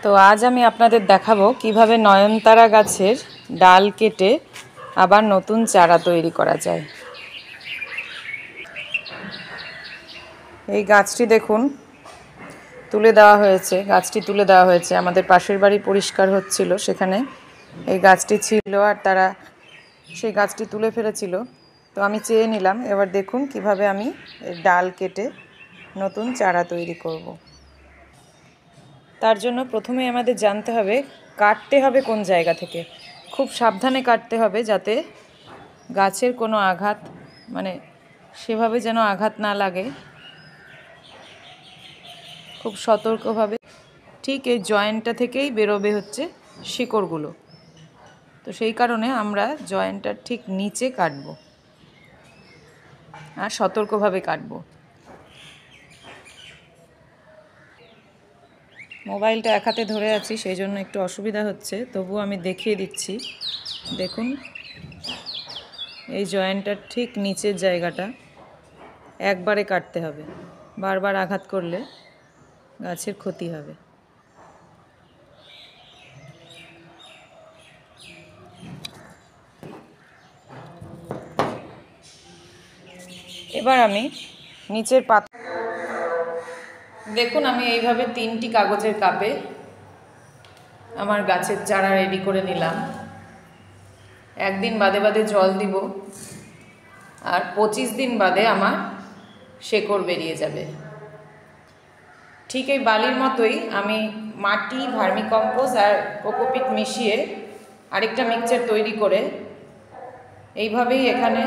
তো আজ আমি আপনাদের দেখাবো কিভাবে নয়নতারা গাছের ডাল কেটে আবার নতুন চারা তৈরি করা যায়। এই গাছটি দেখুন তুলে দেওয়া হয়েছে, গাছটি তুলে দেওয়া হয়েছে। আমাদের পাশের বাড়ি পরিষ্কার হচ্ছিল, সেখানে এই গাছটি ছিল আর তারা সেই গাছটি তুলে ফেলেছিল। তো আমি চেয়ে নিলাম। এবার দেখুন কিভাবে আমি ডাল কেটে নতুন চারা তৈরি করব। তার জন্য প্রথমে আমাদের জানতে হবে কাটতে হবে কোন জায়গা থেকে। খুব সাবধানে কাটতে হবে যাতে গাছের কোনো আঘাত সেভাবে যেন আঘাত না লাগে। খুব সতর্কভাবে ঠিক এই জয়েন্টটা থেকেই বেরোবে হচ্ছে শিকড়গুলো। তো সেই কারণে আমরা জয়েন্টটার ঠিক নিচে কাটব আর সতর্কভাবে কাটব। মোবাইলটা এক হাতে ধরে আছি, সেই জন্য একটু অসুবিধা হচ্ছে, তবুও আমি দেখিয়ে দিচ্ছি। দেখুন এই জয়েন্টটার ঠিক নিচের জায়গাটা একবারে কাটতে হবে, বারবার আঘাত করলে গাছের ক্ষতি হবে। এবার আমি নিচের পাতা দেখুন, আমি এইভাবে 3টি কাগজের কাপে আমার গাছের চারা রেডি করে নিলাম। একদিন বাদে বাদে জল দিব আর 25 দিন বাদে আমার শেকড় বেরিয়ে যাবে। ঠিক এই বালির মতোই আমি মাটি, ভার্মিকম্পোস্ট আর কোকোপিট মিশিয়ে আরেকটা মিক্সচার তৈরি করে এইভাবেই এখানে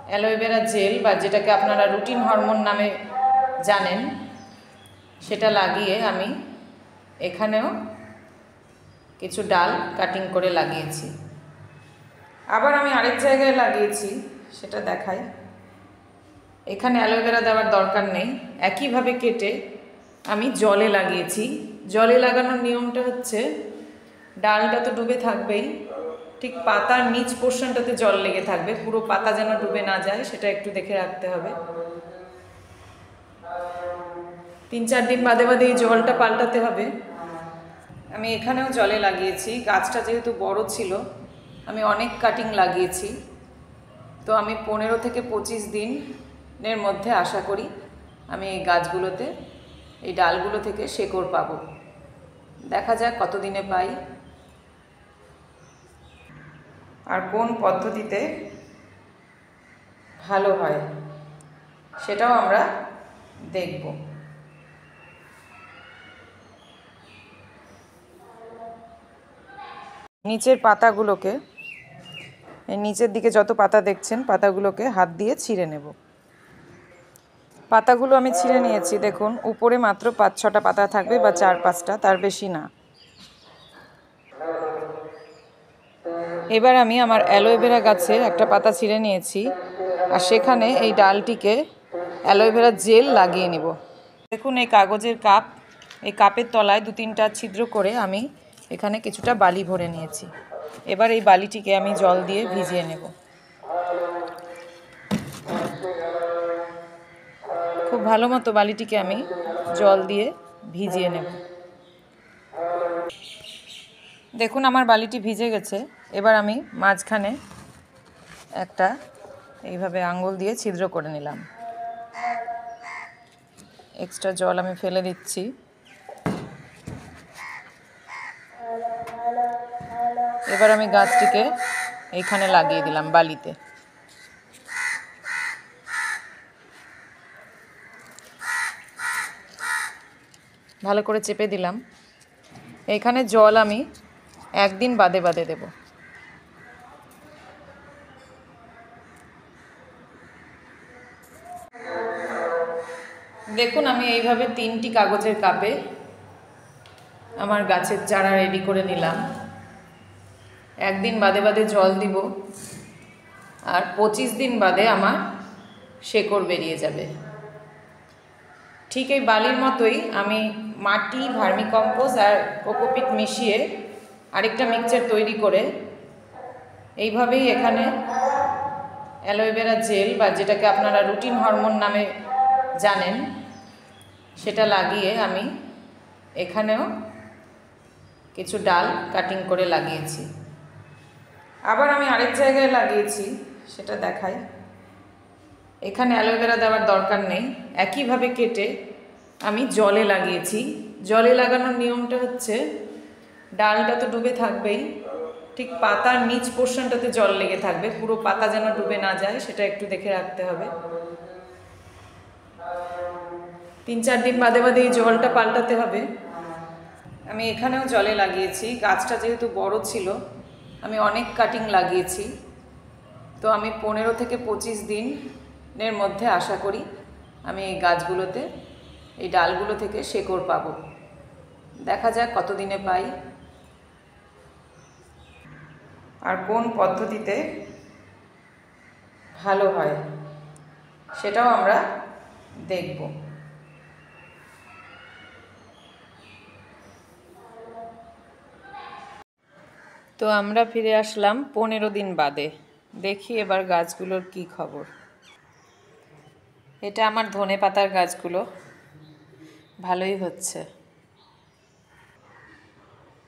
অ্যালোভেরা জেল বা যেটাকে আপনারা রুটিন হরমোন নামে জানেন সেটা লাগিয়ে আমি এখানেও কিছু ডাল কাটিং করে লাগিয়েছি। আবার আমি আরেক জায়গায় লাগিয়েছি, সেটা দেখাই। এখানে অ্যালোভেরা দেওয়ার দরকার নেই, একইভাবে কেটে আমি জলে লাগিয়েছি। জলে লাগানোর নিয়মটা হচ্ছে ডালটা তো ডুবে থাকবেই, ঠিক পাতার নিচ পোর্শনটাতে জল লেগে থাকবে, পুরো পাতা যেন ডুবে না যায় সেটা একটু দেখে রাখতে হবে। 3-4 দিন বাদে বাদে এই জলটা পাল্টাতে হবে। আমি এখানেও জলে লাগিয়েছি। গাছটা যেহেতু বড় ছিল আমি অনেক কাটিং লাগিয়েছি, তো আমি 15 থেকে 25 দিনের মধ্যে আশা করি আমি এই গাছগুলোতে, এই ডালগুলো থেকে শেকড় পাবো। দেখা যাক কতদিনে পাই আর কোন পদ্ধতিতে ভালো হয় সেটাও আমরা দেখব। নিচের পাতাগুলোকে, এই নিচের দিকে যত পাতা দেখছেন পাতাগুলোকে হাত দিয়ে ছিঁড়ে নেব। পাতাগুলো আমি ছিঁড়ে নিয়েছি। দেখুন উপরে মাত্র 5-6টা পাতা থাকবে বা 4-5টা, তার বেশি না। এবার আমি আমার অ্যালোভেরা গাছের একটা পাতা ছিঁড়ে নিয়েছি আর সেখানে এই ডালটিকে অ্যালোভেরা জেল লাগিয়ে নেব। দেখুন এই কাগজের কাপ, এই কাপের তলায় 2-3টা ছিদ্র করে আমি এখানে কিছুটা বালি ভরে নিয়েছি। এবার এই বালিটিকে আমি জল দিয়ে ভিজিয়ে নেব। খুব ভালো মতো বালিটিকে আমি জল দিয়ে ভিজিয়ে নেব। দেখুন আমার বালিটি ভিজে গেছে। এবার আমি মাঝখানে একটা এইভাবে আঙ্গুল দিয়ে ছিদ্র করে নিলাম। এক্সট্রা জল আমি ফেলে দিচ্ছি। এবার আমি গাছটিকে এইখানে লাগিয়ে দিলাম বালিতে। ভালো করে চেপে দিলাম। এইখানে জল আমি একদিন বাদে বাদে দেব। দেখুন আমি এইভাবে 3টি কাগজের কাপে আমার গাছের চারা রেডি করে নিলাম। একদিন বাদে বাদে জল দিব আর 25 দিন বাদে আমার শেকড় বেরিয়ে যাবে। ঠিক এই বালির মতোই আমি মাটি, ভার্মিকম্পোস্ট আর কোকোপিট মিশিয়ে আরেকটা মিক্সচার তৈরি করে এইভাবেই এখানে অ্যালোভেরা জেল বা যেটাকে আপনারা রুটিন হরমোন নামে জানেন সেটা লাগিয়ে আমি এখানেও কিছু ডাল কাটিং করে লাগিয়েছি। আবার আমি আরেক জায়গায় লাগিয়েছি, সেটা দেখাই। এখানে অ্যালোভেরা দেওয়ার দরকার নেই, একইভাবে কেটে আমি জলে লাগিয়েছি। জলে লাগানোর নিয়মটা হচ্ছে, ডালটা তো ডুবে থাকবেই, ঠিক পাতার নিচ পোর্শনটাতে জল লেগে থাকবে, পুরো পাতা যেন ডুবে না যায় সেটা একটু দেখে রাখতে হবে। 3-4 দিন বাদে বাদে এই জলটা পাল্টাতে হবে। আমি এখানেও জলে লাগিয়েছি। গাছটা যেহেতু বড় ছিল, আমি অনেক কাটিং লাগিয়েছি, তো আমি 15 থেকে 25 দিনের মধ্যে আশা করি আমি এই গাছগুলোতে, এই ডালগুলো থেকে শেকড় পাবো। দেখা যাক কতদিনে পাই আর কোন পদ্ধতিতে ভালো হয় সেটাও আমরা দেখব। তো আমরা ফিরে আসলাম 15 দিন বাদে। দেখি এবার গাছগুলোর কি খবর। এটা আমার ধনেপাতার গাছগুলো, ভালোই হচ্ছে।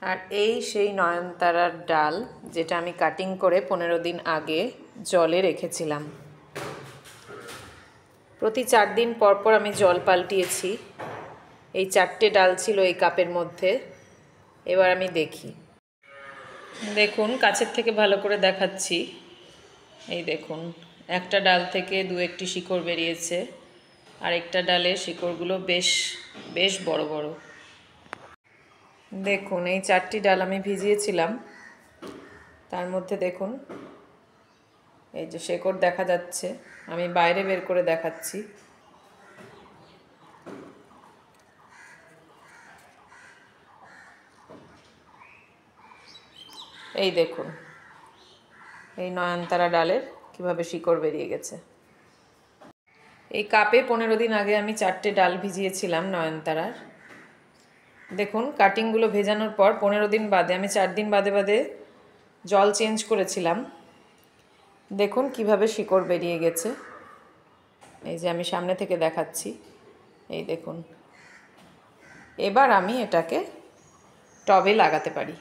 আর এই সেই নয়নতারার ডাল যেটা আমি কাটিং করে 15 দিন আগে জলে রেখেছিলাম। প্রতি 4 দিন পর পর আমি জল পাল্টিয়েছি। এই 4টে ডাল ছিল এই কাপের মধ্যে। এবার আমি দেখি, দেখুন কাছের থেকে ভালো করে দেখাচ্ছি। এই দেখুন, একটা ডাল থেকে 2-1টি শিকড় বেরিয়েছে, আর একটা ডালে শিকড়গুলো বেশ বেশ বড় বড়। দেখুন এই 4টি ডাল আমি ভিজিয়েছিলাম, তার মধ্যে দেখুন এই যে শিকড় দেখা যাচ্ছে। আমি বাইরে বের করে দেখাচ্ছি। এই দেখুন এই নয়নতারা ডালের কিভাবে শিকড় বেরিয়ে গেছে। এই কাপে 15 দিন আগে আমি 4টে ডাল ভিজিয়েছিলাম নয়নতারার। দেখুন কাটিংগুলো ভেজানোর পর 15 দিন বাদে আমি 4 দিন বাদে বাদে জল চেঞ্জ করেছিলাম। দেখুন কিভাবে শিকড় বেরিয়ে গেছে। এই যে আমি সামনে থেকে দেখাচ্ছি, এই দেখুন। এবার আমি এটাকে টবে লাগাতে পারি।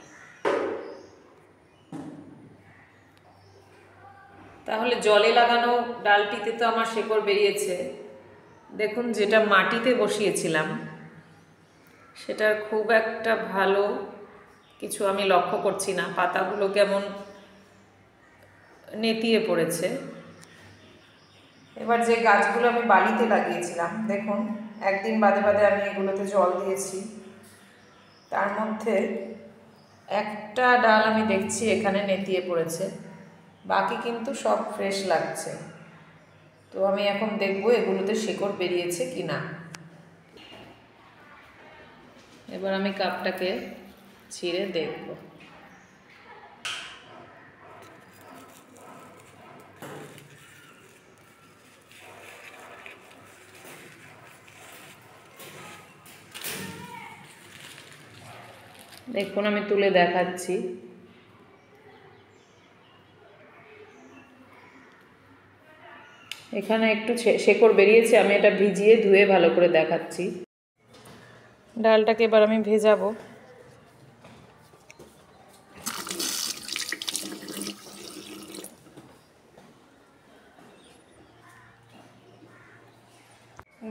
তাহলে জলে লাগানো ডালটিতে তো আমার শিকড় বেরিয়েছে। দেখুন যেটা মাটিতে বসিয়েছিলাম সেটার খুব একটা ভালো কিছু আমি লক্ষ্য করছি না। পাতাগুলো কেমন নেতিয়ে পড়েছে। এবার যে গাছগুলো আমি বালিতে লাগিয়েছিলাম, দেখুন একদিন বাদে বাদে আমি এগুলোতে জল দিয়েছি। তার মধ্যে একটা ডাল আমি দেখছি এখানে নেতিয়ে পড়েছে, বাকি কিন্তু সব ফ্রেশ লাগছে। তো আমি এখন দেখব এগুলোতে শিকড় বেরিয়েছে কি না। এবার আমি কাপটাকে ছিঁড়ে দেখব। দেখুন আমি তুলে দেখাচ্ছি। এখানে একটু শিকড় বেরিয়েছে, আমি এটা ভিজিয়ে ধুয়ে ভালো করে দেখাচ্ছি। ডালটাকে এবার আমি ভেজাবো।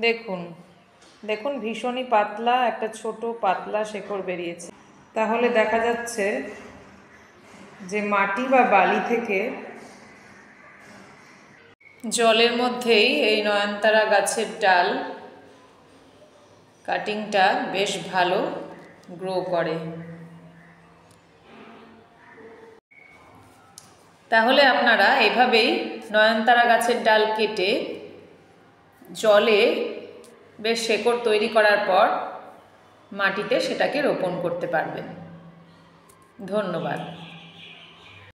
দেখুন দেখুন ভীষণই পাতলা, একটা ছোট পাতলা শিকড় বেরিয়েছে। তাহলে দেখা যাচ্ছে যে মাটি বা বালি থেকে জলের মধ্যেই এই নয়নতারা গাছের ডাল কাটিংটা বেশ ভালো গ্রো করে। তাহলে আপনারা এভাবেই নয়নতারা গাছের ডাল কেটে জলে বেশ শিকড় তৈরি করার পর মাটিতে সেটাকে রোপণ করতে পারবেন। ধন্যবাদ।